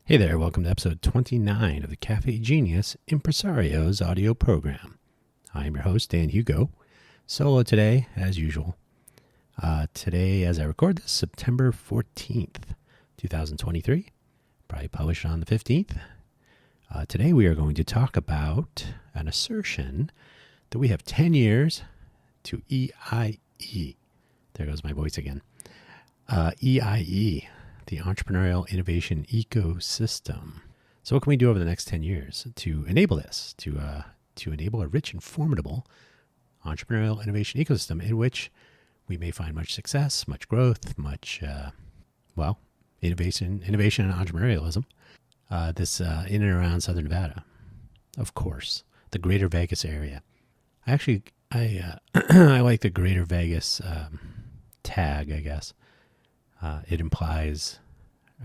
Hey there, welcome to episode 29 of the Cafe Genius Impresarios audio program. I'm your host, Dan Hugo. Solo today, as usual. Today, as I record this, September 14th, 2023. Probably published on the 15th. Today we are going to talk about an assertion that we have 10 years to EIE. There goes my voice again. EIE. The Entrepreneurial Innovation Ecosystem. So what can we do over the next 10 years to enable this, to enable a rich and formidable entrepreneurial innovation ecosystem in which we may find much success, much growth, much, innovation and entrepreneurialism, this in and around Southern Nevada, of course, the Greater Vegas area. I like the Greater Vegas tag, I guess. It implies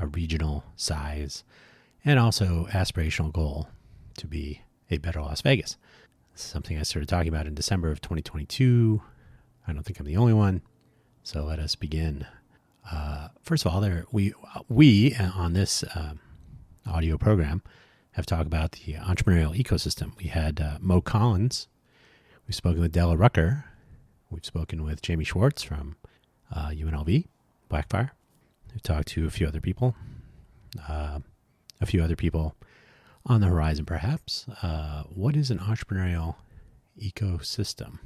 a regional size and also aspirational goal to be a better Las Vegas. This is something I started talking about in December of 2022. I don't think I'm the only one. So let us begin. First of all, we on this audio program have talked about the entrepreneurial ecosystem. We had Mo Collins. We've spoken with Della Rucker. We've spoken with Jamie Schwartz from UNLV. Blackfire. We've talked to a few other people on the horizon, perhaps. What is an entrepreneurial ecosystem?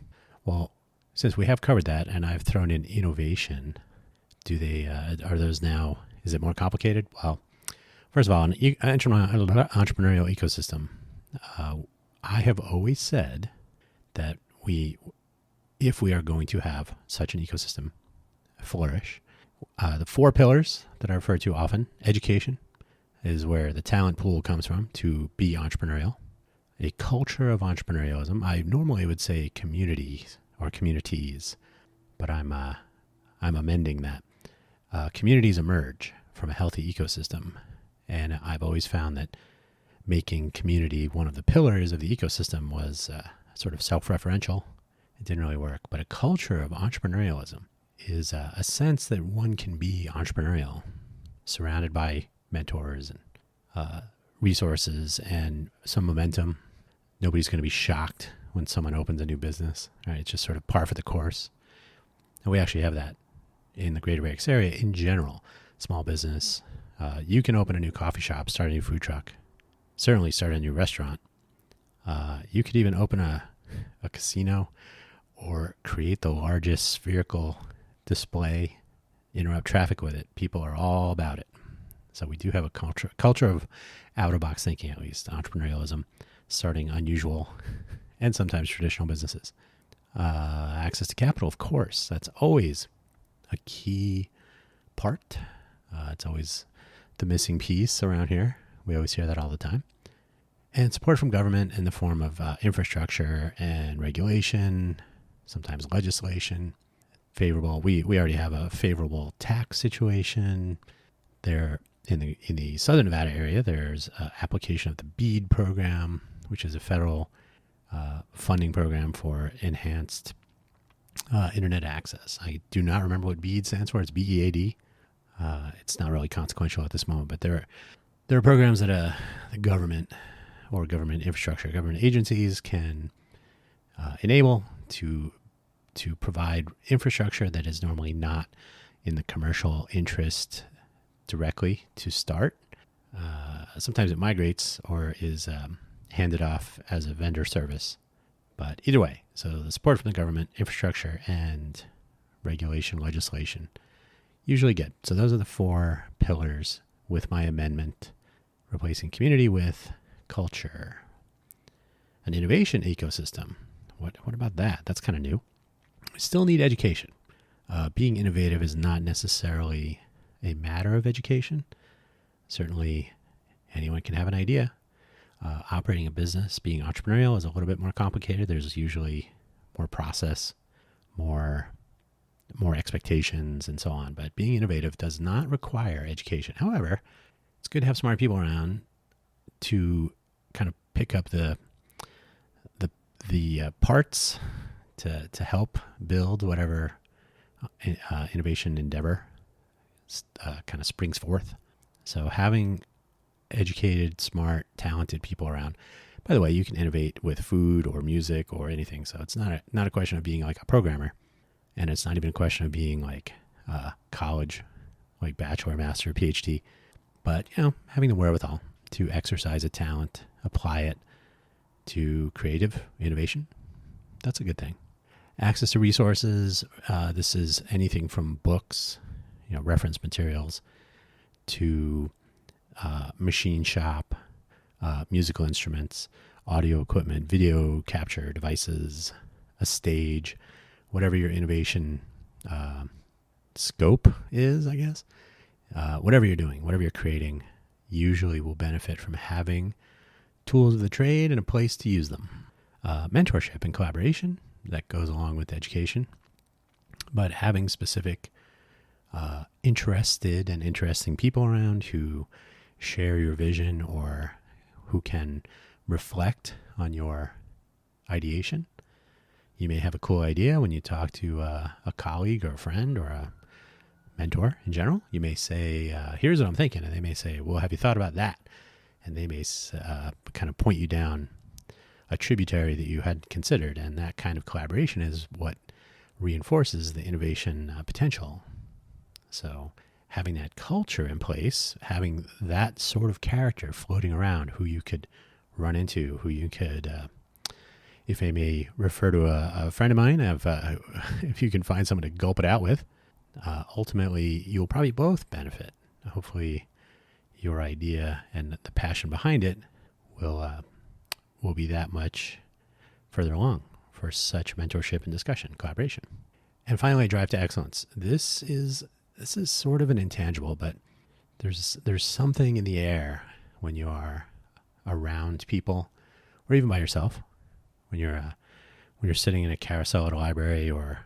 Well, since we have covered that and I've thrown in innovation, are those now, is it more complicated? Well, first of all, an entrepreneurial ecosystem, I have always said that if we are going to have such an ecosystem flourish, the four pillars that I refer to often, education is where the talent pool comes from to be entrepreneurial. A culture of entrepreneurialism. I normally would say communities or communities, but I'm amending that. Communities emerge from a healthy ecosystem, and I've always found that making community one of the pillars of the ecosystem was sort of self-referential. It didn't really work, but a culture of entrepreneurialism is a sense that one can be entrepreneurial, surrounded by mentors and resources and some momentum. Nobody's going to be shocked when someone opens a new business. Right? It's just sort of par for the course. And we actually have that in the Greater Vegas area in general. Small business. You can open a new coffee shop, start a new food truck, certainly start a new restaurant. You could even open a casino or create the largest spherical display, interrupt traffic with it. People are all about it. So we do have a culture of out-of-box thinking, at least, entrepreneurialism, starting unusual and sometimes traditional businesses. Access to capital, of course. That's always a key part. It's always the missing piece around here. We always hear that all the time. And support from government in the form of infrastructure and regulation, sometimes legislation. Favorable. We already have a favorable tax situation there in the Southern Nevada area. There's application of the BEAD program, which is a federal funding program for enhanced internet access. I do not remember what BEAD stands for. It's BEAD. It's not really consequential at this moment, but there are programs that the government or government infrastructure, government agencies can enable to provide infrastructure that is normally not in the commercial interest directly to start. Sometimes it migrates or is handed off as a vendor service. But either way, so the support from the government, infrastructure, and regulation, legislation, usually good. So those are the four pillars with my amendment, replacing community with culture. An innovation ecosystem. What about that? That's kind of new. We still need education. Being innovative is not necessarily a matter of education. Certainly, anyone can have an idea. Operating a business, being entrepreneurial is a little bit more complicated. There's usually more process, more expectations, and so on. But being innovative does not require education. However, it's good to have smart people around to kind of pick up the parts to help build whatever innovation endeavor kind of springs forth. So having educated, smart, talented people around. By the way, you can innovate with food or music or anything. So it's not a question of being like a programmer, and it's not even a question of being like college, like bachelor, master, PhD. But having the wherewithal to exercise a talent, apply it to creative innovation, that's a good thing. Access to resources. This is anything from books, reference materials, to machine shop, musical instruments, audio equipment, video capture devices, a stage, whatever your innovation scope is, I guess. Whatever you're doing, whatever you're creating, usually will benefit from having tools of the trade and a place to use them. Mentorship and collaboration, that goes along with education, but having specific interested and interesting people around who share your vision or who can reflect on your ideation. You may have a cool idea when you talk to a colleague or a friend or a mentor in general. You may say, here's what I'm thinking. And they may say, well, have you thought about that? And they may kind of point you down a tributary that you hadn't considered. And that kind of collaboration is what reinforces the innovation potential. So having that culture in place, having that sort of character floating around, who you could run into, who you could, if I may refer to a friend of mine, if you can find someone to gulp it out with, ultimately you'll probably both benefit. Hopefully your idea and the passion behind it will be that much further along for such mentorship and discussion, collaboration. And finally, drive to excellence. This is sort of an intangible, but there's something in the air when you are around people, or even by yourself, when you're sitting in a carousel at a library, or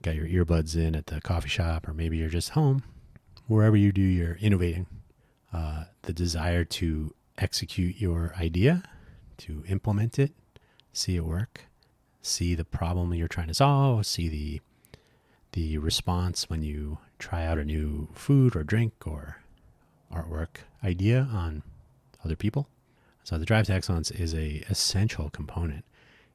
got your earbuds in at the coffee shop, or maybe you're just home, wherever you do your innovating, the desire to execute your idea, to implement it, see it work, see the problem you're trying to solve, see the response when you try out a new food or drink or artwork idea on other people. So the drive to excellence is a essential component.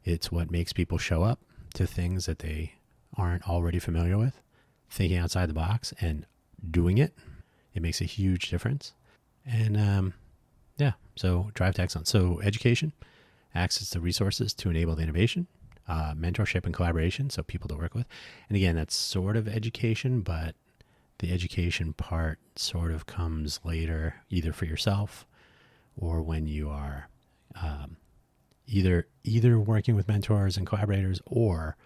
It's what makes people show up to things that they aren't already familiar with, thinking outside the box and doing it. It makes a huge difference. And so drive to excellence. So education, access to resources to enable the innovation, mentorship and collaboration, so people to work with. And again, that's sort of education, but the education part sort of comes later, either for yourself or when you are either working with mentors and collaborators, or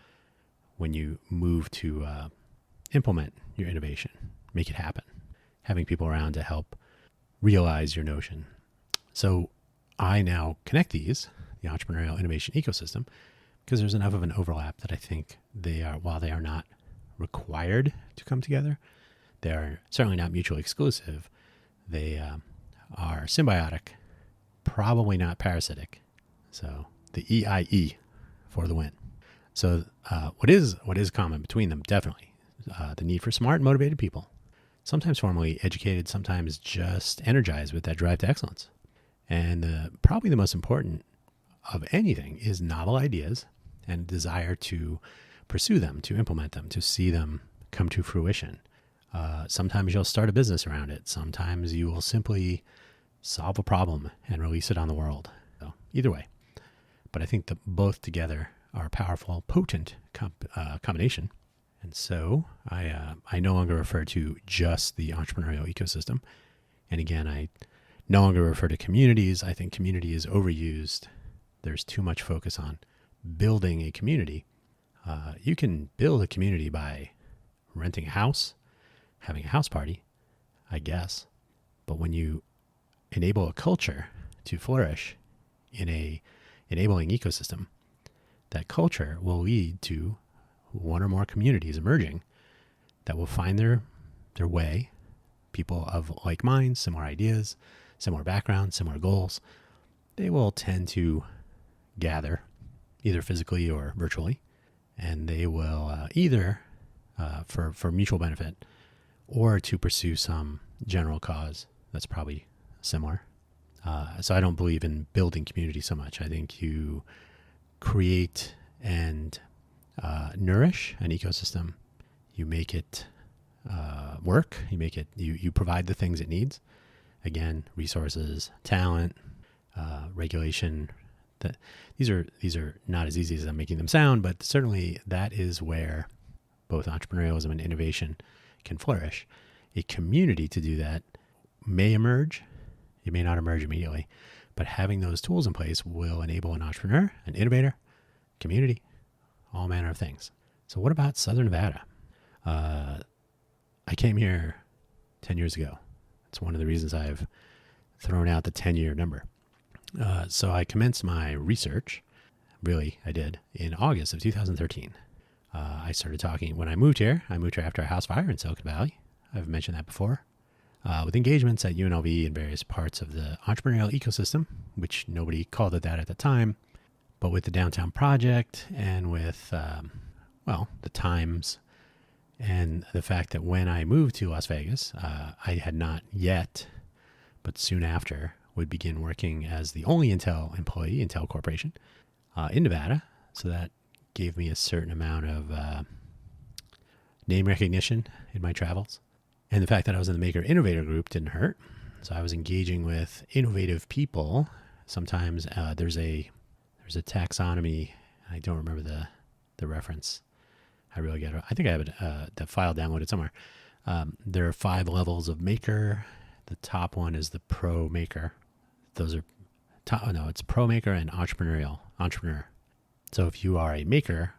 when you move to implement your innovation, make it happen, having people around to help realize your notion. So I now connect these, the entrepreneurial innovation ecosystem, because there's enough of an overlap that I think while they are not required to come together, they are certainly not mutually exclusive. They are symbiotic, probably not parasitic. So the EIE for the win. So what is common between them? Definitely the need for smart and motivated people, sometimes formally educated, sometimes just energized with that drive to excellence. And probably the most important of anything is novel ideas and desire to pursue them, to implement them, to see them come to fruition. Sometimes you'll start a business around it. Sometimes you will simply solve a problem and release it on the world. So either way. But I think that both together are a powerful, potent combination. And so I no longer refer to just the entrepreneurial ecosystem. And again, I no longer refer to communities. I think community is overused. There's too much focus on building a community. You can build a community by renting a house, having a house party, I guess. But when you enable a culture to flourish in a enabling ecosystem, that culture will lead to one or more communities emerging that will find their way, people of like minds, similar ideas, similar backgrounds, similar goals. They will tend to gather either physically or virtually, and they will either for mutual benefit or to pursue some general cause that's probably similar So I don't believe in building community so much. I think you create and nourish an ecosystem. You make it work. You provide the things it needs. Again, resources, talent, regulation. These are not as easy as I'm making them sound, but certainly that is where both entrepreneurialism and innovation can flourish. A community to do that may emerge. It may not emerge immediately, but having those tools in place will enable an entrepreneur, an innovator, community, all manner of things. So what about Southern Nevada? I came here 10 years ago. It's one of the reasons I've thrown out the 10-year number. So I commenced my research, really I did, in August of 2013. I started talking, when I moved here after a house fire in Silicon Valley. I've mentioned that before. With engagements at UNLV in various parts of the entrepreneurial ecosystem, which nobody called it that at the time, but with the downtown project and with, the times and the fact that when I moved to Las Vegas, I had not yet, but soon after, would begin working as the only Intel employee, Intel Corporation, in Nevada. So that gave me a certain amount of name recognition in my travels. And the fact that I was in the Maker Innovator group didn't hurt. So I was engaging with innovative people. Sometimes there's a taxonomy. I don't remember the reference. I really get it. I think I have the file downloaded somewhere. There are 5 levels of maker. The top one is the pro maker. Those are it's pro maker and entrepreneur. So if you are a maker,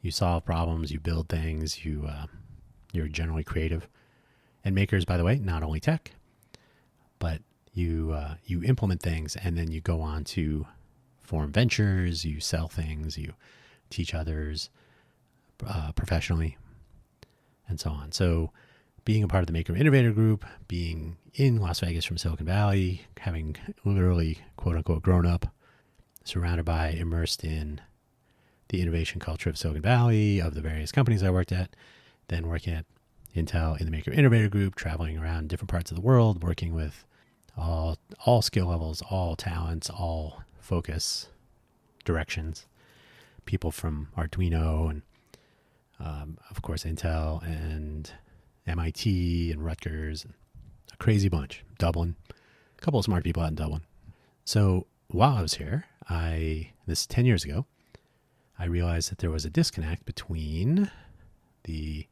you solve problems, you build things, you're generally creative. And makers, by the way, not only tech, but you implement things, and then you go on to form ventures, you sell things, you teach others professionally, and so on. So being a part of the Maker Innovator Group, being in Las Vegas from Silicon Valley, having literally, quote unquote, grown up, surrounded by, immersed in the innovation culture of Silicon Valley, of the various companies I worked at, then working at Intel in the Maker Innovator Group, traveling around different parts of the world, working with all skill levels, all talents, all focus directions, people from Arduino and, of course, Intel and MIT and Rutgers, and a crazy bunch, Dublin, a couple of smart people out in Dublin. So while I was here, this is 10 years ago, I realized that there was a disconnect between the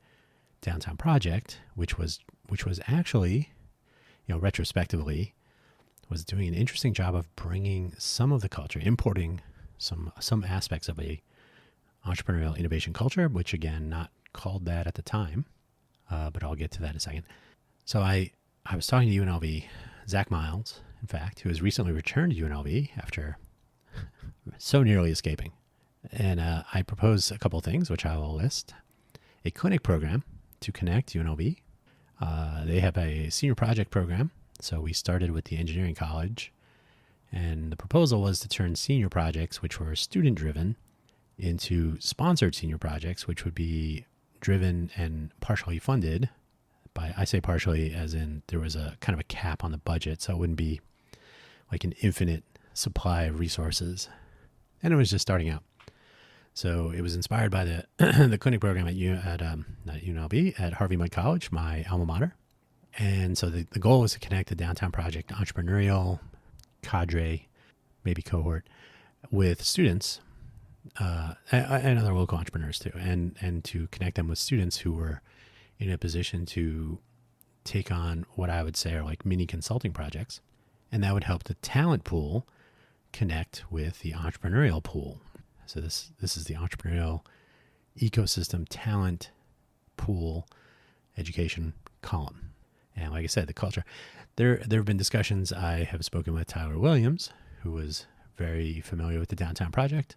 downtown project, which was actually, retrospectively, was doing an interesting job of bringing some of the culture, importing some aspects of a entrepreneurial innovation culture, which again, not called that at the time, but I'll get to that in a second. So I was talking to UNLV, Zach Miles, in fact, who has recently returned to UNLV after so nearly escaping. And I proposed a couple of things, which I will list. A clinic program to connect UNLV. They have a senior project program. So we started with the engineering college, and the proposal was to turn senior projects, which were student-driven, into sponsored senior projects, which would be driven and partially funded by, I say partially as in there was a kind of a cap on the budget, so it wouldn't be like an infinite supply of resources. And it was just starting out. So it was inspired by the the clinic program at not UNLV, at Harvey Mudd College, my alma mater. And so the goal was to connect the downtown project entrepreneurial cadre, maybe cohort, with students and other local entrepreneurs too, and to connect them with students who were in a position to take on what I would say are like mini consulting projects. And that would help the talent pool connect with the entrepreneurial pool. So this is the entrepreneurial ecosystem talent pool education column. And like I said, the culture. There have been discussions. I have spoken with Tyler Williams, who was very familiar with the downtown project,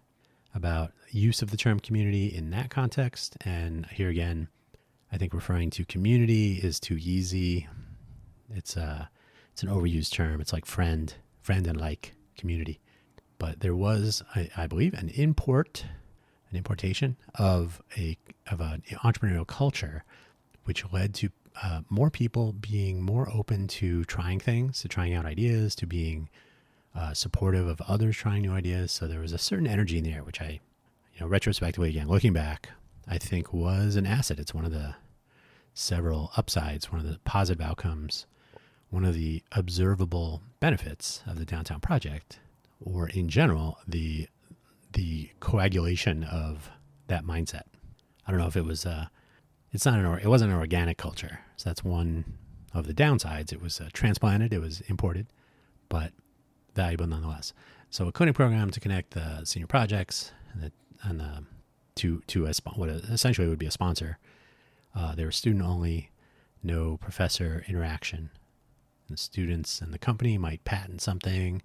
about use of the term community in that context. And here again, I think referring to community is too easy. It's an overused term. It's like friend and like community. But there was, I believe, an importation of an entrepreneurial culture, which led to more people being more open to trying things, to trying out ideas, to being supportive of others trying new ideas. So there was a certain energy in the air, which I, retrospectively, again, looking back, I think was an asset. It's one of the several upsides, one of the positive outcomes, one of the observable benefits of the downtown project, or in general, the coagulation of that mindset. I don't know if it was, it wasn't an organic culture. So that's one of the downsides. It was transplanted, it was imported, but valuable nonetheless. So a clinic program to connect the senior projects to what essentially would be a sponsor. They were student only, no professor interaction. The students and the company might patent something,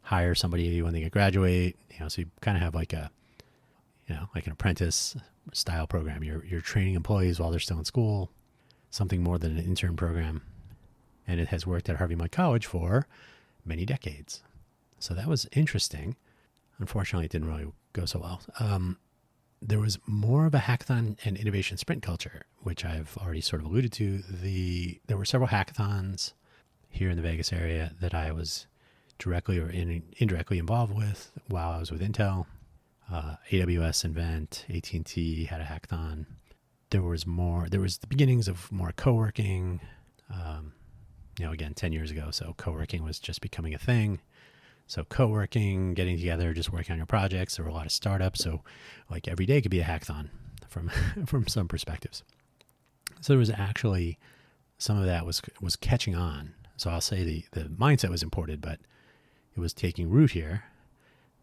hire somebody when they graduate. So you kind of have like an apprentice style program. You're training employees while they're still in school, something more than an intern program. And it has worked at Harvey Mudd College for many decades. So that was interesting. Unfortunately, it didn't really go so well. There was more of a hackathon and innovation sprint culture, which I've already sort of alluded to. There were several hackathons here in the Vegas area that I was directly or indirectly involved with while I was with Intel. AWS Invent, AT&T had a hackathon. There was the beginnings of more co-working, again, 10 years ago. So co-working was just becoming a thing. So co-working, getting together, just working on your projects. There were a lot of startups. So like every day could be a hackathon from some perspectives. So there was actually some of that was catching on. So I'll say the mindset was imported, but it was taking root here,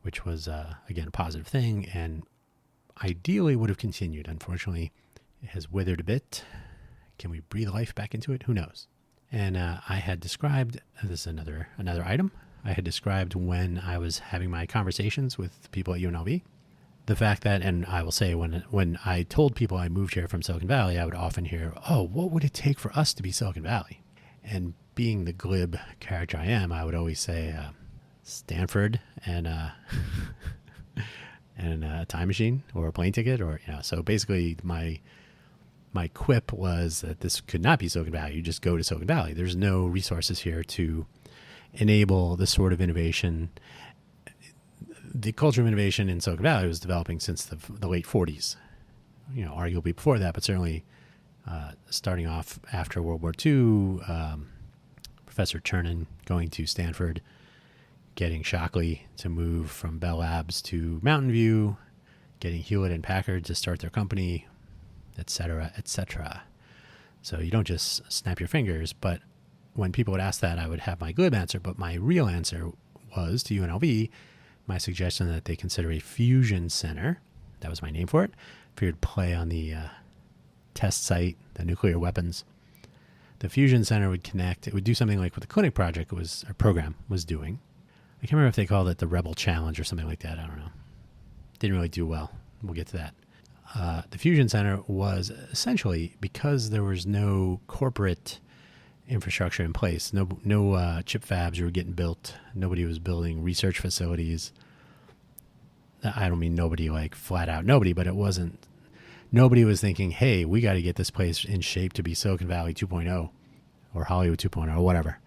which was, again, a positive thing, and ideally would have continued. Unfortunately, it has withered a bit. Can we breathe life back into it? Who knows? And I had described, this is another item, I had described when I was having my conversations with people at UNLV, the fact that, and I will say when I told people I moved here from Silicon Valley, I would often hear, oh, what would it take for us to be Silicon Valley? And being the glib character I am, I would always say Stanford and a time machine or a plane ticket, or so basically my quip was that this could not be Silicon Valley. You just go to Silicon Valley. There's no resources here to enable this sort of innovation. The culture of innovation in Silicon Valley was developing since the late 40s, arguably before that, but certainly starting off after World War II, Professor Chernin going to Stanford, getting Shockley to move from Bell Labs to Mountain View, getting Hewlett and Packard to start their company, et cetera, et cetera. So you don't just snap your fingers, but when people would ask that, I would have my glib answer, but my real answer was to UNLV, my suggestion that they consider a fusion center, that was my name for it, figured play on the test site, the nuclear weapons. The fusion center would connect, it would do something like what the clinic project program was doing. I can't remember if they called it the Rebel Challenge or something like that. I don't know. Didn't really do well. We'll get to that. The Fusion Center was essentially, because there was no corporate infrastructure in place, no chip fabs were getting built. Nobody was building research facilities. I don't mean nobody like flat out nobody, but nobody was thinking, hey, we got to get this place in shape to be Silicon Valley 2.0 or Hollywood 2.0 or whatever.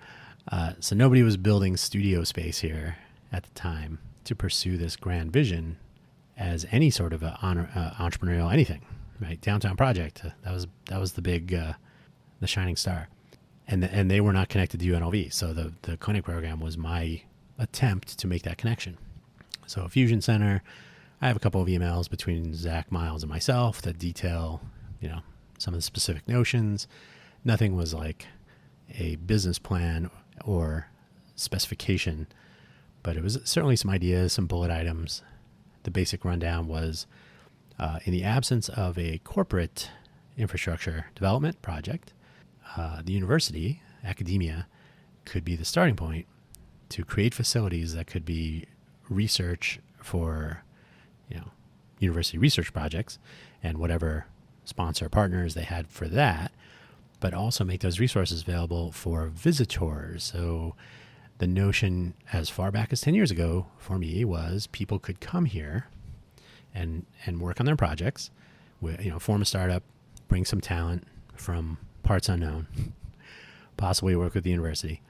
So nobody was building studio space here at the time to pursue this grand vision as any sort of entrepreneurial anything, right? Downtown project. That was the big, the shining star. And they were not connected to UNLV. So the clinic program was my attempt to make that connection. So a fusion center, I have a couple of emails between Zach Miles and myself that detail, some of the specific notions. Nothing was like a business plan or specification, but it was certainly some ideas, some bullet items. The basic rundown was, in the absence of a corporate infrastructure development project, the university, academia, could be the starting point to create facilities that could be research for, university research projects and whatever sponsor partners they had for that, but also make those resources available for visitors. So the notion as far back as 10 years ago for me was people could come here and work on their projects, form a startup, bring some talent from parts unknown, possibly work with the university,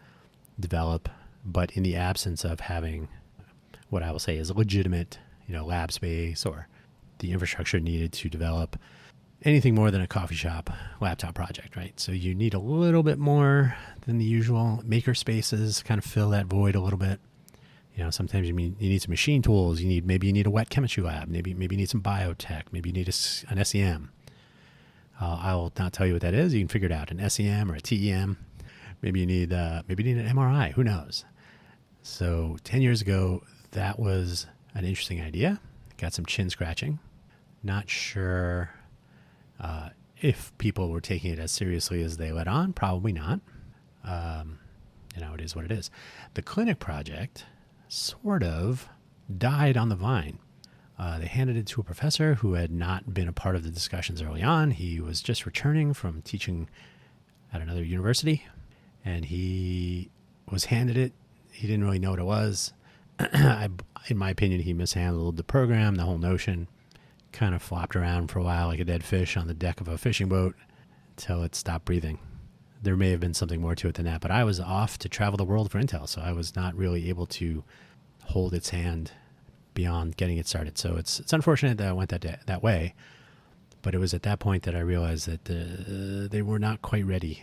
develop but in the absence of having what I will say is legitimate, lab space or the infrastructure needed to develop anything more than a coffee shop laptop project, right? So you need a little bit more than the usual. Maker spaces kind of fill that void a little bit. Sometimes you need some machine tools. Maybe you need a wet chemistry lab. Maybe you need some biotech. Maybe you need an SEM. I'll not tell you what that is. You can figure it out. An SEM or a TEM. Maybe you need an MRI. Who knows? So 10 years ago, that was an interesting idea. Got some chin scratching. Not sure if people were taking it as seriously as they let on. Probably not. It is what it is. The clinic project sort of died on the vine. They handed it to a professor who had not been a part of the discussions early on. He was just returning from teaching at another university, and he was handed it. He didn't really know what it was. In my opinion, he mishandled the program, the whole notion. Kind of flopped around for a while like a dead fish on the deck of a fishing boat until it stopped breathing. There may have been something more to it than that, but I was off to travel the world for Intel, so I was not really able to hold its hand beyond getting it started. So it's unfortunate that I went that way, but it was at that point that I realized that they were not quite ready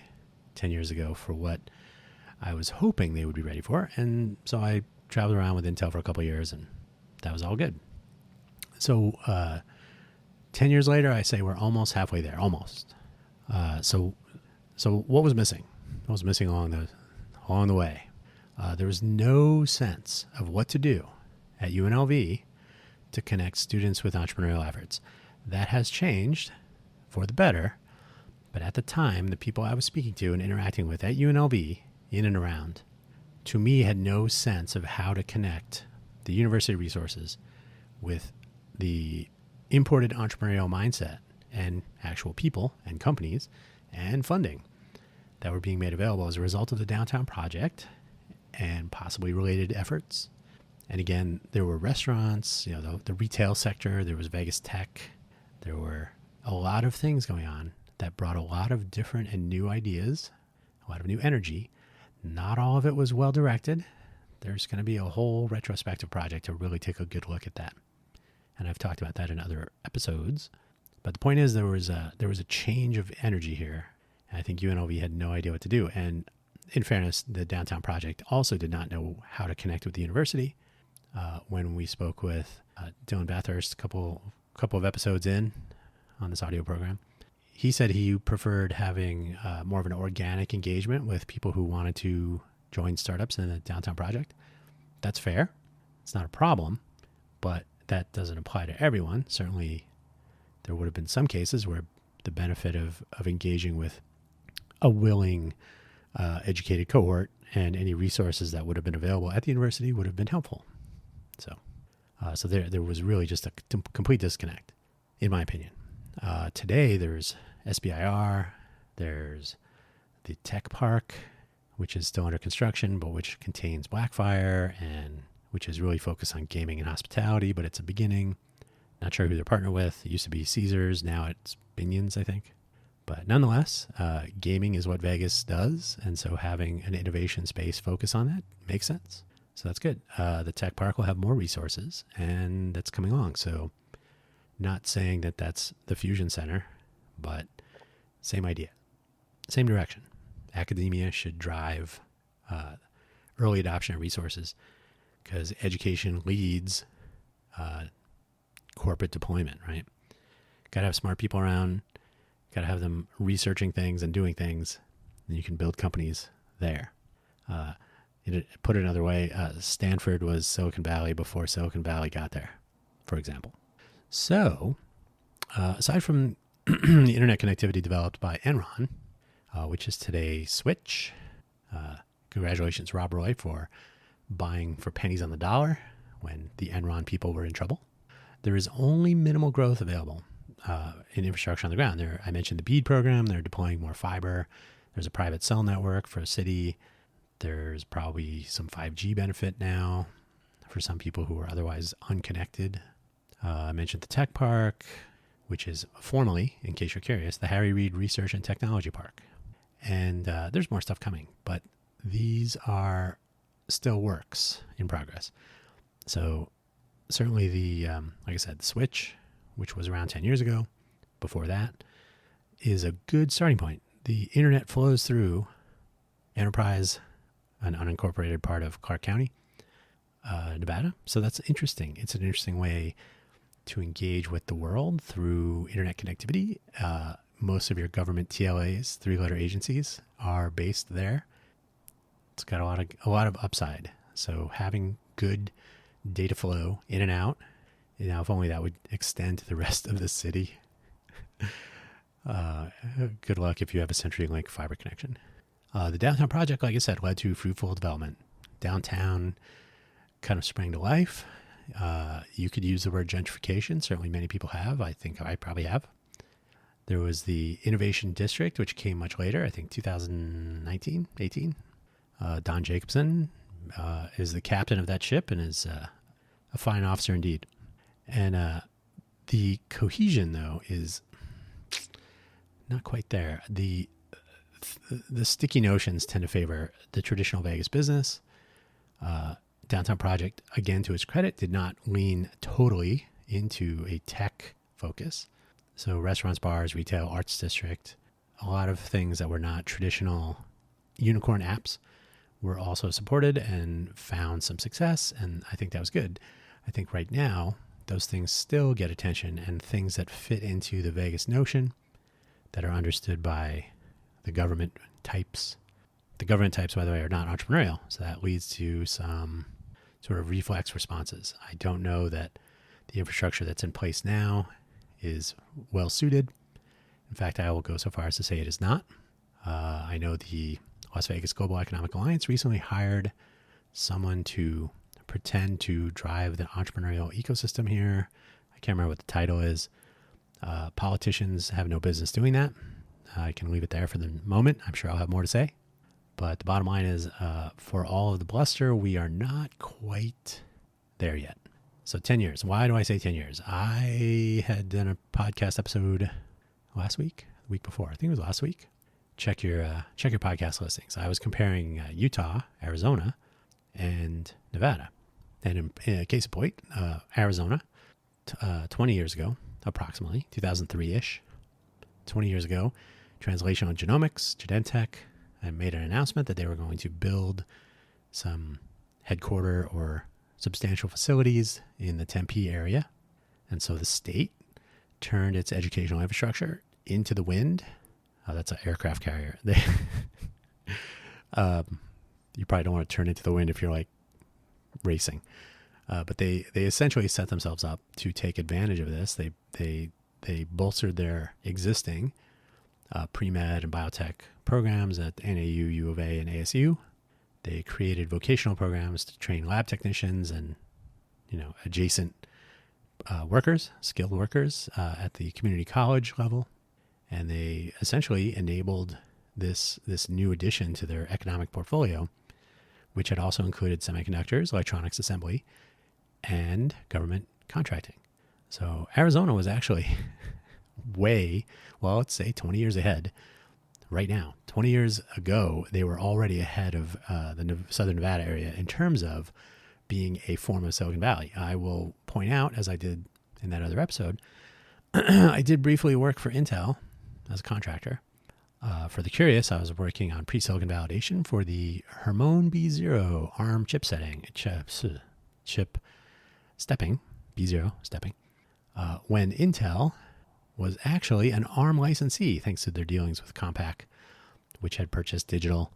10 years ago for what I was hoping they would be ready for, and so I traveled around with Intel for a couple of years, and that was all good. So 10 years later, I say we're almost halfway there, almost. So what was missing? What was missing along the way? There was no sense of what to do at UNLV to connect students with entrepreneurial efforts. That has changed for the better, but at the time, the people I was speaking to and interacting with at UNLV, in and around, to me had no sense of how to connect the university resources with the imported entrepreneurial mindset and actual people and companies and funding that were being made available as a result of the downtown project and possibly related efforts. And again, there were restaurants, the retail sector, there was Vegas tech. There were a lot of things going on that brought a lot of different and new ideas, a lot of new energy. Not all of it was well directed. There's going to be a whole retrospective project to really take a good look at that. And I've talked about that in other episodes. But the point is there was a change of energy here. And I think UNLV had no idea what to do. And in fairness, the downtown project also did not know how to connect with the university. When we spoke with Dylan Bathurst a couple of episodes in on this audio program, he said he preferred having more of an organic engagement with people who wanted to join startups in the downtown project. That's fair. It's not a problem, but that doesn't apply to everyone. Certainly, there would have been some cases where the benefit of engaging with a willing, educated cohort and any resources that would have been available at the university would have been helpful. So there was really just a complete disconnect, in my opinion. Today, there's SBIR, there's the Tech Park, which is still under construction, but which contains Blackfire and which is really focused on gaming and hospitality, but it's a beginning. Not sure who they're partnered with. It used to be Caesars. Now it's Binion's, I think. But nonetheless, gaming is what Vegas does. And so having an innovation space focus on that makes sense. So that's good. The Tech Park will have more resources, and that's coming along. So not saying that that's the Fusion Center, but same idea, same direction. Academia should drive early adoption of resources because education leads corporate deployment, right? Got to have smart people around, got to have them researching things and doing things, and you can build companies there. Put it another way, Stanford was Silicon Valley before Silicon Valley got there, for example. So, aside from the internet connectivity developed by Enron, which is today Switch, congratulations, Rob Roy, for buying for pennies on the dollar when the Enron people were in trouble. There is only minimal growth available in infrastructure on the ground. I mentioned the BEAD program. They're deploying more fiber. There's a private cell network for a city. There's probably some 5G benefit now for some people who are otherwise unconnected. I mentioned the Tech Park, which is formally, in case you're curious, the Harry Reid Research and Technology Park. And there's more stuff coming, but these are still works in progress. So certainly like I said, the switch, which was around 10 years ago, before that, is a good starting point. The internet flows through Enterprise, an unincorporated part of Clark County, Nevada. So that's interesting. It's an interesting way to engage with the world through internet connectivity. Most of your government TLAs, 3-letter agencies, are based there. It's got a lot of upside. So having good data flow in and out, if only that would extend to the rest of the city. Good luck if you have a CenturyLink fiber connection. The downtown project, like I said, led to fruitful development. Downtown kind of sprang to life. You could use the word gentrification. Certainly many people have. I think I probably have. There was the Innovation District, which came much later, I think 2019, 18. Don Jacobson is the captain of that ship and is a fine officer indeed. And the cohesion, though, is not quite there. The sticky notions tend to favor the traditional Vegas business. Downtown project, again, to its credit, did not lean totally into a tech focus. So restaurants, bars, retail, arts district, a lot of things that were not traditional unicorn apps were also supported and found some success. And I think that was good. I think right now, those things still get attention, and things that fit into the Vegas notion that are understood by the government types. The government types, by the way, are not entrepreneurial. So that leads to some sort of reflex responses. I don't know that the infrastructure that's in place now is well suited. In fact, I will go so far as to say it is not. I know the Las Vegas Global Economic Alliance recently hired someone to pretend to drive the entrepreneurial ecosystem here. I can't remember what the title is. Politicians have no business doing that. I can leave it there for the moment. I'm sure I'll have more to say. But the bottom line is, for all of the bluster, we are not quite there yet. So 10 years. Why do I say 10 years? I had done a podcast episode last week, the week before. I think it was last week. Check your podcast listings. I was comparing Utah, Arizona, and Nevada. And in a case of point, Arizona, 20 years ago, approximately, 2003-ish, 20 years ago, Translational Genomics, Genentech, made an announcement that they were going to build some headquarter or substantial facilities in the Tempe area. And so the state turned its educational infrastructure into the wind. Oh, that's an aircraft carrier. You probably don't want to turn into the wind if you're like racing. But they essentially set themselves up to take advantage of this. They bolstered their existing pre-med and biotech programs at NAU, U of A, and ASU. They created vocational programs to train lab technicians and, adjacent workers, skilled workers at the community college level. And they essentially enabled this new addition to their economic portfolio, which had also included semiconductors, electronics assembly, and government contracting. So Arizona was actually let's say 20 years ahead right now. 20 years ago, they were already ahead of the Southern Nevada area in terms of being a form of Silicon Valley. I will point out, as I did in that other episode, I did briefly work for Intel as a contractor. For the curious, I was working on pre-silicon validation for the Hermone B0 ARM chip stepping, B0 stepping, when Intel was actually an ARM licensee, thanks to their dealings with Compaq, which had purchased Digital.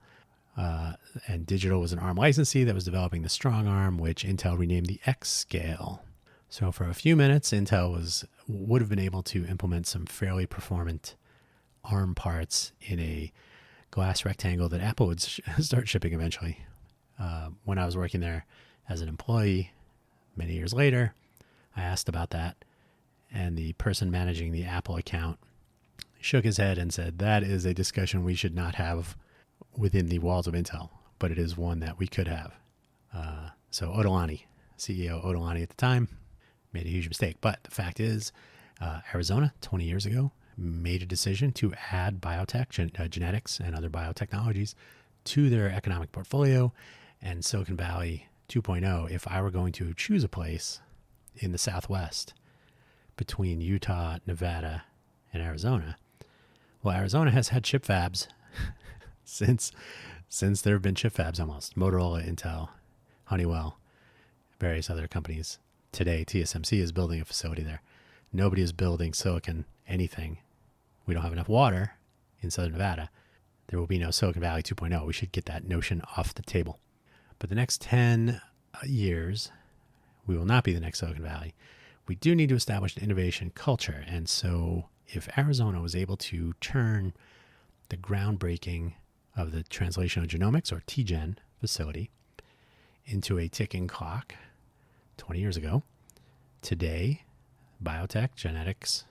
And Digital was an ARM licensee that was developing the strong ARM, which Intel renamed the X-Scale. So for a few minutes, Intel would have been able to implement some fairly performant ARM parts in a glass rectangle that Apple would start shipping eventually. When I was working there as an employee many years later, I asked about that, and the person managing the Apple account shook his head and said, that is a discussion we should not have within the walls of Intel, but it is one that we could have. So Otolani, CEO Otolani at the time, made a huge mistake. But the fact is, Arizona, 20 years ago, made a decision to add biotech, genetics, and other biotechnologies to their economic portfolio. and Silicon Valley 2.0 if I were going to choose a place in the Southwest between Utah, Nevada, and Arizona. Well, Arizona has had chip fabs since there have been chip fabs almost. Motorola, Intel, Honeywell, various other companies. Today, TSMC is building a facility there. Nobody is building silicon anything. We don't have enough water in Southern Nevada. There will be no Silicon Valley 2.0. We should get that notion off the table. But the next 10 years, we will not be the next Silicon Valley. We do need to establish an innovation culture. And so if Arizona was able to turn the groundbreaking of the translational genomics, or TGen facility, into a ticking clock 20 years ago, today, biotech, genetics,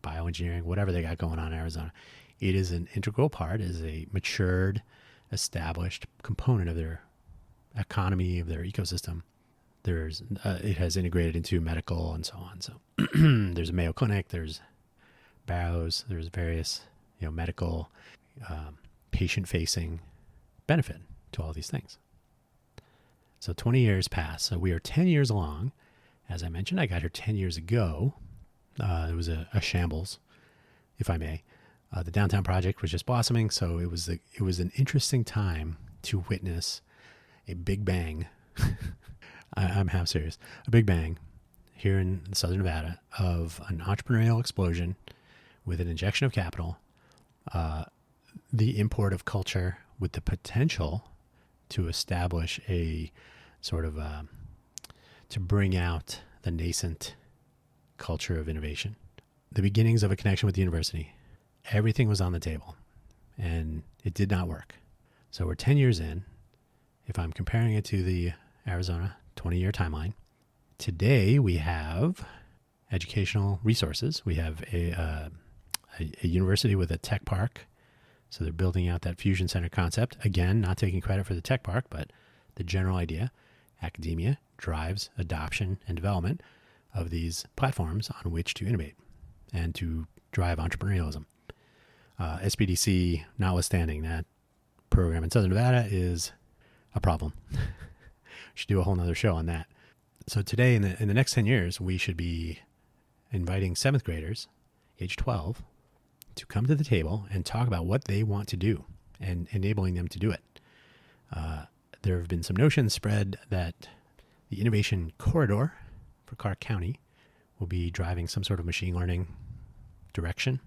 bioengineering, whatever they got going on in Arizona, it is an integral part, is a matured, established component of their economy, of their ecosystem. It has integrated into medical and so on. So there's a Mayo Clinic, there's Barrows, there's various medical, patient-facing benefit to all these things. So 20 years pass. So we are 10 years along. As I mentioned, I got here 10 years ago. It was a shambles, if I may. The downtown project was just blossoming, so it was an interesting time to witness a big bang. I'm half serious. A big bang here in Southern Nevada of an entrepreneurial explosion with an injection of capital, the import of culture with the potential to establish a sort of to bring out the nascent culture of innovation, the beginnings of a connection with the university. Everything was on the table, and it did not work. So we're 10 years in. If I'm comparing it to the Arizona 20-year timeline, today we have educational resources. We have a university with a tech park. So they're building out that fusion center concept. Again, not taking credit for the tech park, but the general idea. Academia drives adoption and development of these platforms on which to innovate and to drive entrepreneurialism. SBDC, notwithstanding, that program in Southern Nevada is a problem. Should do a whole nother show on that. So today, in the next 10 years, we should be inviting 7th graders, age 12, to come to the table and talk about what they want to do and enabling them to do it. There have been some notions spread that the innovation corridor for Clark County will be driving some sort of machine learning direction.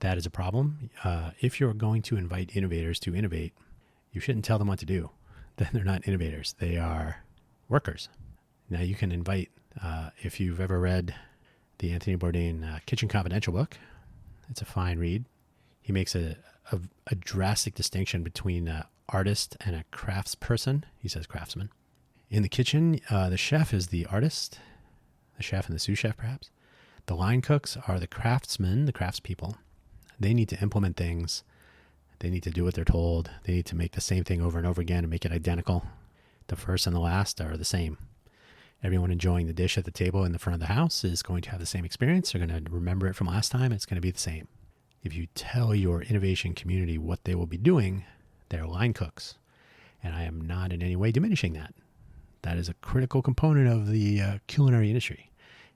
That is a problem. If you're going to invite innovators to innovate, you shouldn't tell them what to do. Then they're not innovators. They are workers. Now you can invite, if you've ever read the Anthony Bourdain Kitchen Confidential book, it's a fine read. He makes a drastic distinction between an artist and a craftsperson. He says craftsman. In the kitchen, the chef is the artist, the chef and the sous chef perhaps. The line cooks are the craftsmen, the craftspeople. They need to implement things. They need to do what they're told. They need to make the same thing over and over again and make it identical. The first and the last are the same. Everyone enjoying the dish at the table in the front of the house is going to have the same experience. They're going to remember it from last time. It's going to be the same. If you tell your innovation community what they will be doing, they're line cooks. And I am not in any way diminishing that. That is a critical component of the culinary industry.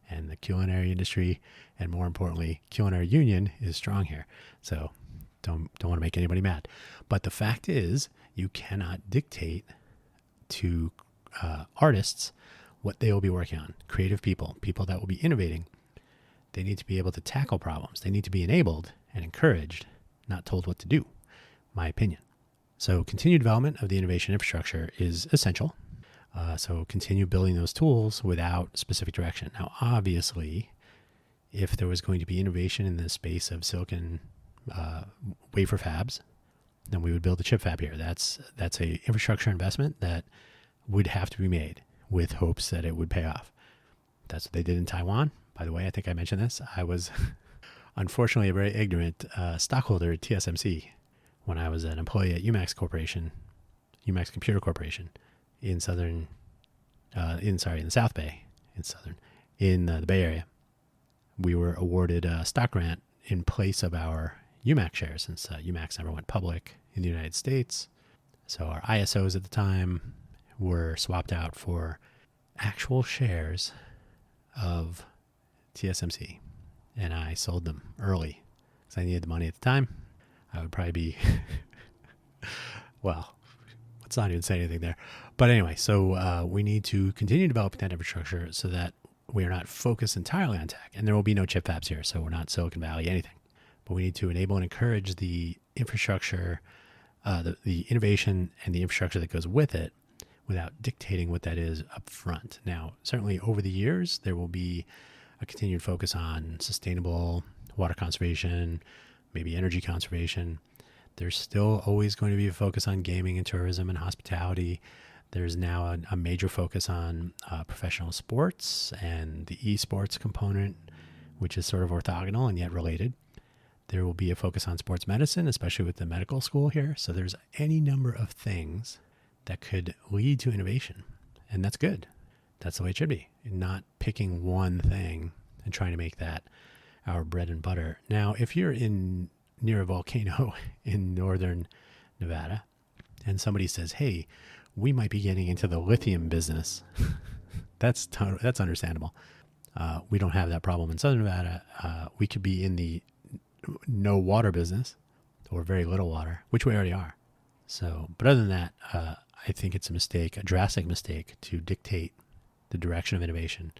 And the culinary industry, and more importantly, culinary union is strong here. So don't want to make anybody mad. But the fact is, you cannot dictate to artists what they will be working on. Creative people that will be innovating, they need to be able to tackle problems. They need to be enabled and encouraged, not told what to do, my opinion. So continued development of the innovation infrastructure is essential. So continue building those tools without specific direction. Now, obviously, if there was going to be innovation in the space of silicon wafer fabs, then we would build a chip fab here. That's a infrastructure investment that would have to be made with hopes that it would pay off. That's what they did in Taiwan. By the way, I think I mentioned this. I was unfortunately a very ignorant stockholder at TSMC when I was an employee at UMax Computer Corporation in the South Bay, in the Bay Area. We were awarded a stock grant in place of our UMax shares since UMax never went public in the United States. So our ISOs at the time were swapped out for actual shares of TSMC. And I sold them early because I needed the money at the time. I would probably be, well, let's not even say anything there. But anyway, so we need to continue developing that infrastructure so that we are not focused entirely on tech. And there will be no chip fabs here, so we're not Silicon Valley, anything. But we need to enable and encourage the infrastructure, the innovation and the infrastructure that goes with it without dictating what that is up front. Now, certainly over the years, there will be a continued focus on sustainable water conservation, maybe energy conservation. There's still always going to be a focus on gaming and tourism and hospitality. There's now a major focus on professional sports and the esports component, which is sort of orthogonal and yet related. There will be a focus on sports medicine, especially with the medical school here. So there's any number of things that could lead to innovation. And that's good. That's the way it should be. Not picking one thing and trying to make that our bread and butter. Now, if you're near a volcano in northern Nevada and somebody says, hey, we might be getting into the lithium business, that's understandable. We don't have that problem in southern Nevada. We could be in the no water business or very little water, which we already are. So, but other than that, I think it's a drastic mistake to dictate the direction of innovation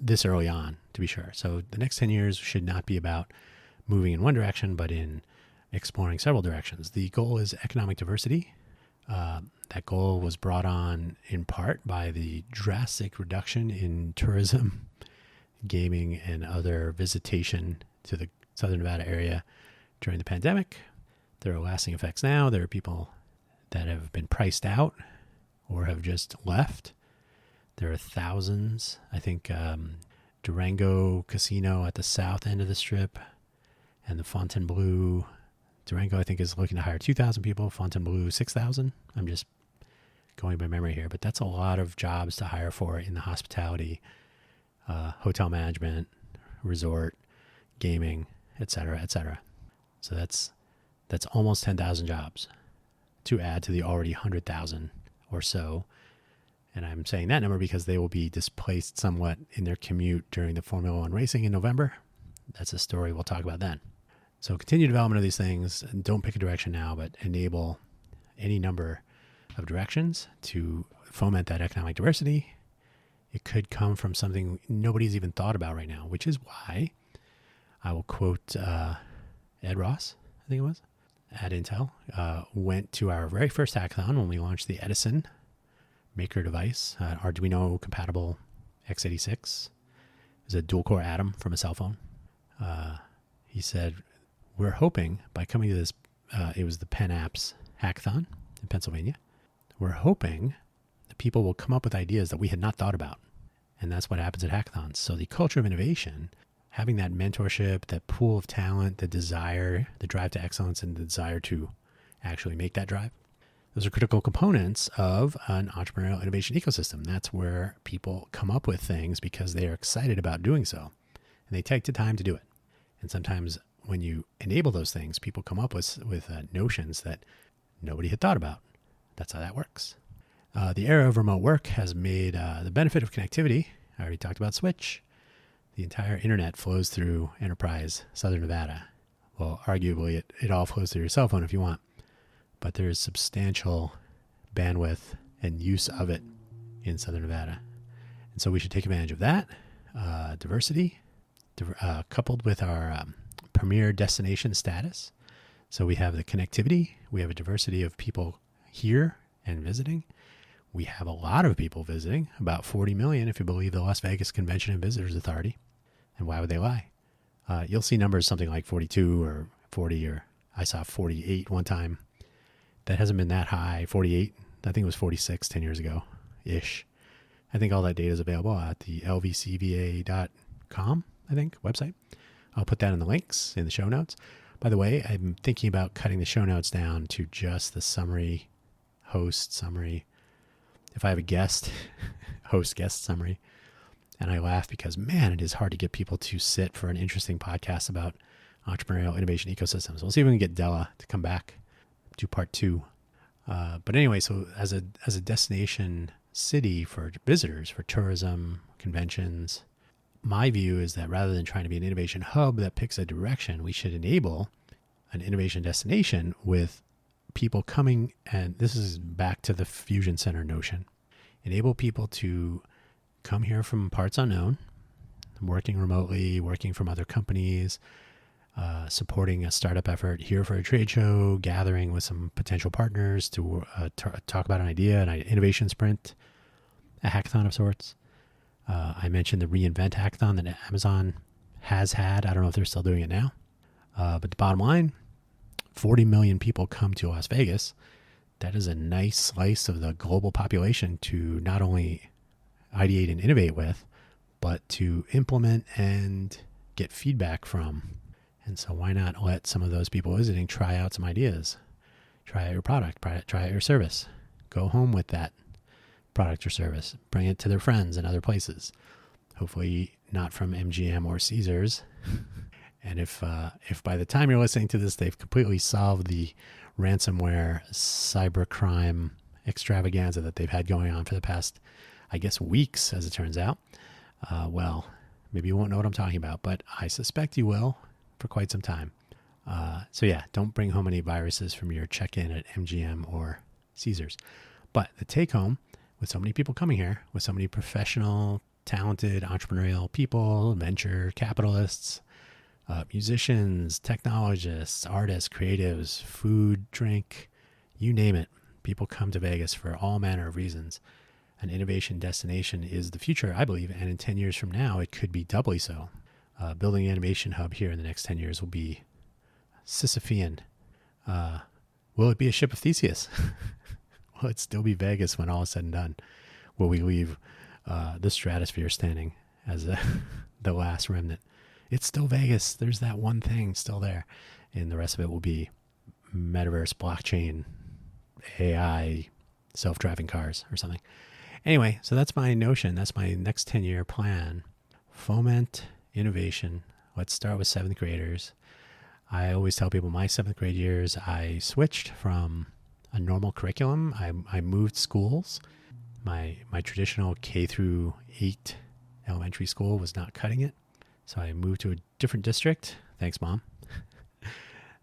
this early on, to be sure. So the next 10 years should not be about moving in one direction, but in exploring several directions. The goal is economic diversity. That goal was brought on in part by the drastic reduction in tourism, gaming, and other visitation to the Southern Nevada area during the pandemic. There are lasting effects now. There are people that have been priced out or have just left. There are thousands. I think Durango Casino at the south end of the strip and the Fontainebleau. Durango, I think, is looking to hire 2,000 people. Fontainebleau, 6,000. I'm just going by memory here, but that's a lot of jobs to hire for in the hospitality, hotel management, resort, gaming, et cetera, et cetera. So that's almost 10,000 jobs to add to the already 100,000 or so. And I'm saying that number because they will be displaced somewhat in their commute during the Formula One racing in November. That's a story we'll talk about then. So continue development of these things, and don't pick a direction now, but enable any number of directions to foment that economic diversity. It could come from something nobody's even thought about right now, which is why I will quote Ed Ross, I think it was, at Intel, went to our very first hackathon when we launched the Edison maker device, Arduino compatible x86. It was a dual core Atom from a cell phone. He said, we're hoping by coming to this, it was the Penn Apps hackathon in Pennsylvania. We're hoping that people will come up with ideas that we had not thought about. And that's what happens at hackathons. So the culture of innovation, having that mentorship, that pool of talent, the desire, the drive to excellence, and the desire to actually make that drive, those are critical components of an entrepreneurial innovation ecosystem. That's where people come up with things because they are excited about doing so. And they take the time to do it. And sometimes when you enable those things, people come up with notions that nobody had thought about. That's how that works. The era of remote work has made the benefit of connectivity. I already talked about Switch. The entire internet flows through Enterprise, Southern Nevada. Well, arguably, it all flows through your cell phone if you want. But there is substantial bandwidth and use of it in Southern Nevada. And so we should take advantage of that. Diversity, coupled with our premier destination status. So we have the connectivity. We have a diversity of people here and visiting. We have a lot of people visiting, about 40 million if you believe the Las Vegas Convention and Visitors Authority. And why would they lie? You'll see numbers something like 42 or 40, or I saw 48 one time. That hasn't been that high. 48, I think it was 46 10 years ago-ish. I think all that data is available at the lvcva.com, I think, website. I'll put that in the links in the show notes. By the way, I'm thinking about cutting the show notes down to just the summary, host summary. If I have a guest, host guest summary. And I laugh because, man, it is hard to get people to sit for an interesting podcast about entrepreneurial innovation ecosystems. We'll see if we can get Della to come back, do part 2. But anyway, so as a destination city for visitors, for tourism, conventions. My view is that rather than trying to be an innovation hub that picks a direction, we should enable an innovation destination with people coming, and this is back to the fusion center notion, enable people to come here from parts unknown, working remotely, working from other companies, supporting a startup effort here for a trade show, gathering with some potential partners to talk about an idea, an innovation sprint, a hackathon of sorts. I mentioned the reInvent hackathon that Amazon has had. I don't know if they're still doing it now. But the bottom line, 40 million people come to Las Vegas. That is a nice slice of the global population to not only ideate and innovate with, but to implement and get feedback from. And so why not let some of those people visiting try out some ideas, try out your product, try out your service, go home with that product or service, bring it to their friends in other places, hopefully not from MGM or Caesars. And if by the time you're listening to this, they've completely solved the ransomware cybercrime extravaganza that they've had going on for the past, I guess, weeks, as it turns out, well, maybe you won't know what I'm talking about, but I suspect you will for quite some time. So yeah, don't bring home any viruses from your check-in at MGM or Caesars. But the take-home, with so many people coming here, with so many professional, talented, entrepreneurial people, venture capitalists, musicians, technologists, artists, creatives, food, drink, you name it. People come to Vegas for all manner of reasons. An innovation destination is the future, I believe, and in 10 years from now, it could be doubly so. Building an innovation hub here in the next 10 years will be Sisyphean. Will it be a ship of Theseus? Will it still be Vegas when all is said and done? Will we leave the stratosphere standing as the last remnant? It's still Vegas. There's that one thing still there. And the rest of it will be metaverse, blockchain, AI, self-driving cars or something. Anyway, so that's my notion. That's my next 10-year plan. Foment innovation. Let's start with 7th graders. I always tell people my 7th grade years, I switched from a normal curriculum. I moved schools. My traditional K through 8 elementary school was not cutting it. So I moved to a different district. Thanks, Mom.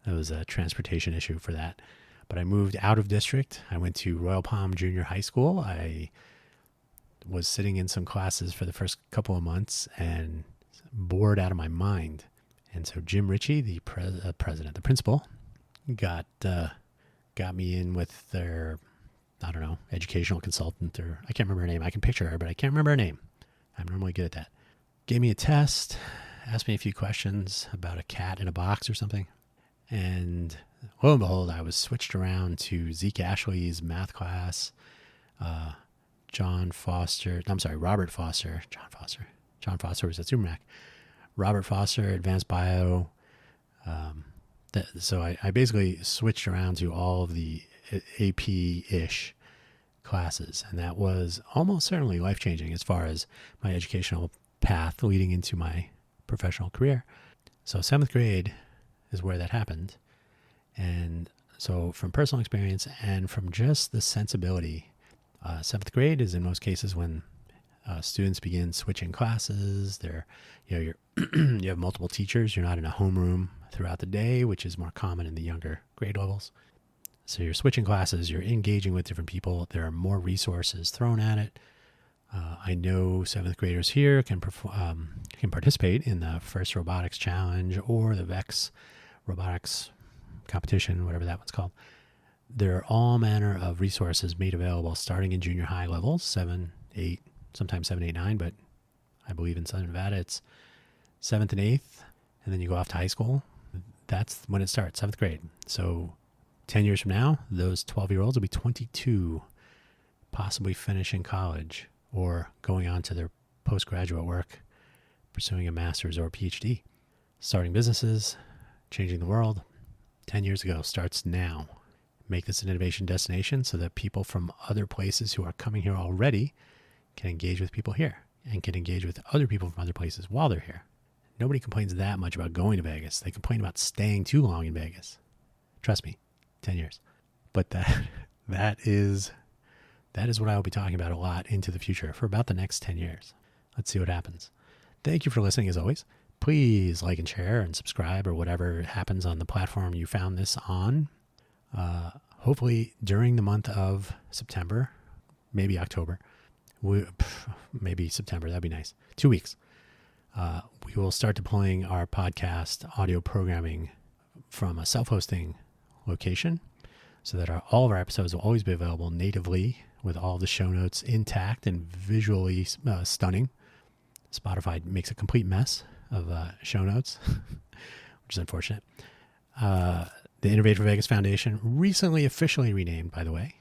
That was a transportation issue for that. But I moved out of district. I went to Royal Palm Junior High School. I was sitting in some classes for the first couple of months and bored out of my mind. And so Jim Ritchie, the president, the principal, got me in with their, I don't know, educational consultant, or I can't remember her name. I can picture her, but I can't remember her name. I'm normally good at that. Gave me a test, asked me a few questions about a cat in a box or something. And lo and behold, I was switched around to Zeke Ashley's math class, Robert Foster was at Supermac. Robert Foster, Advanced Bio. So I basically switched around to all of the AP-ish classes, and that was almost certainly life-changing as far as my educational path leading into my professional career. So 7th grade is where that happened. And so from personal experience and from just the sensibility, 7th grade is in most cases when students begin switching classes. You have multiple teachers. You're not in a homeroom throughout the day, which is more common in the younger grade levels. So you're switching classes. You're engaging with different people. There are more resources thrown at it. I know 7th graders here can participate in the First Robotics Challenge or the VEX Robotics Competition, whatever that one's called. There are all manner of resources made available starting in junior high levels, 7, 8, sometimes 7, 8, 9, but I believe in Southern Nevada it's 7th and 8th, and then you go off to high school. That's when it starts, 7th grade. So 10 years from now, those 12-year-olds will be 22, possibly finishing college or going on to their postgraduate work, pursuing a master's or a PhD, starting businesses, changing the world. 10 years ago starts now. Make this an innovation destination so that people from other places who are coming here already can engage with people here and can engage with other people from other places while they're here. Nobody complains that much about going to Vegas. They complain about staying too long in Vegas. Trust me, 10 years. But that is That is what I will be talking about a lot into the future for about the next 10 years. Let's see what happens. Thank you for listening as always. Please like and share and subscribe or whatever happens on the platform you found this on. Hopefully during the month of September, maybe October, maybe September, that'd be nice. 2 weeks. We will start deploying our podcast audio programming from a self-hosting location so that all of our episodes will always be available natively with all the show notes intact and visually stunning. Spotify makes a complete mess of show notes, which is unfortunate. The Innovate for Vegas Foundation, recently officially renamed, by the way.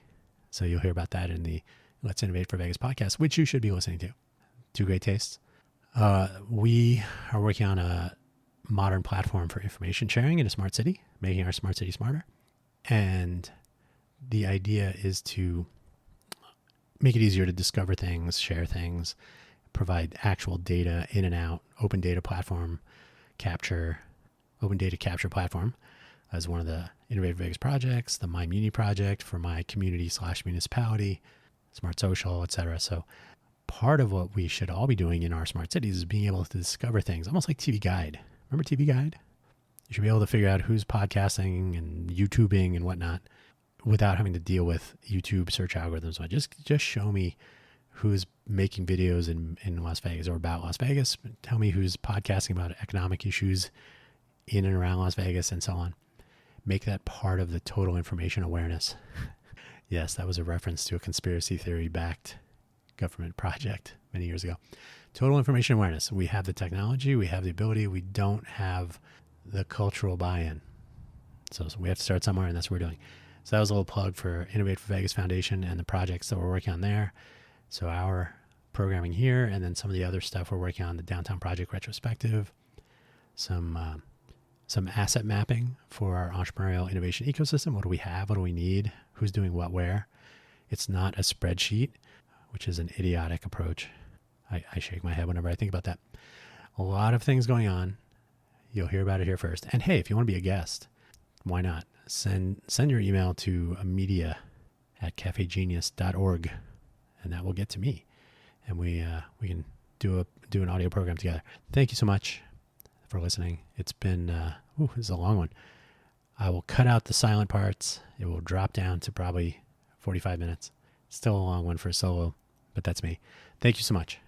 So you'll hear about that in the Let's Innovate for Vegas podcast, which you should be listening to. Two great tastes. We are working on a modern platform for information sharing in a smart city, making our smart city smarter. And the idea is to make it easier to discover things, share things, provide actual data in and out, open data platform capture, open data capture platform as one of the Innovative Vegas projects, the My Muni project for my community/municipality, Smart Social, etc. So part of what we should all be doing in our smart cities is being able to discover things, almost like TV Guide. Remember TV Guide? You should be able to figure out who's podcasting and YouTubing and whatnot without having to deal with YouTube search algorithms. So just show me who's making videos in Las Vegas or about Las Vegas. Tell me who's podcasting about economic issues in and around Las Vegas and so on. Make that part of the total information awareness. Yes, that was a reference to a conspiracy theory-backed government project many years ago. Total information awareness. We have the technology, we have the ability, we don't have the cultural buy-in. So we have to start somewhere, and that's what we're doing. So that was a little plug for Innovate for Vegas Foundation and the projects that we're working on there. So our programming here, and then some of the other stuff we're working on, the Downtown Project Retrospective, some asset mapping for our Entrepreneurial Innovation Ecosystem. What do we have? What do we need? Who's doing what where? It's not a spreadsheet, which is an idiotic approach. I shake my head whenever I think about that. A lot of things going on. You'll hear about it here first. And hey, if you want to be a guest, why not? Send your email to media@cafegenius.org, and that will get to me. And we can do an audio program together. Thank you so much for listening. It's been, this is a long one. I will cut out the silent parts. It will drop down to probably 45 minutes. Still a long one for a solo, but that's me. Thank you so much.